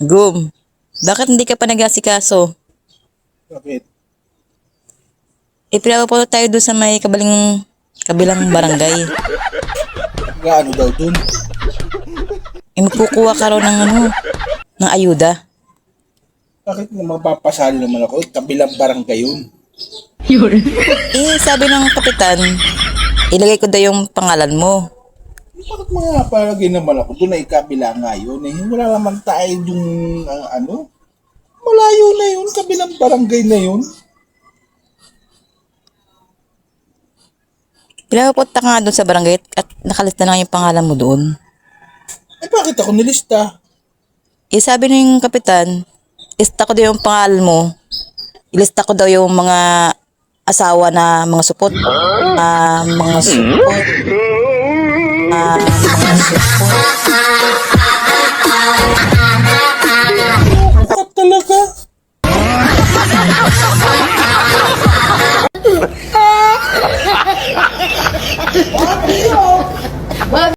Gum, bakit hindi ka pa nag-asikaso? Bakit? Ipinapapunta tayo doon sa may kabilang barangay. Gaano daw dun? Magkukuha ka raw ng ayuda. Bakit mapapasali naman ako? Kabilang barangay yun. Sabi ng kapitan, ilagay ko daw yung pangalan mo. Bakit mga palagay naman ako doon ay kabila nga yun eh. Wala naman tayo yung malayo na yun, kabilang barangay na yun. Pinapapunta ka nga doon sa barangay at nakalista na nga yung pangalan mo doon. Eh bakit ako nilista? Sabi ng kapitan, lista ko daw yung pangalan mo. Ilista ko daw yung mga asawa na mga supot. Mga supot. Mga supot.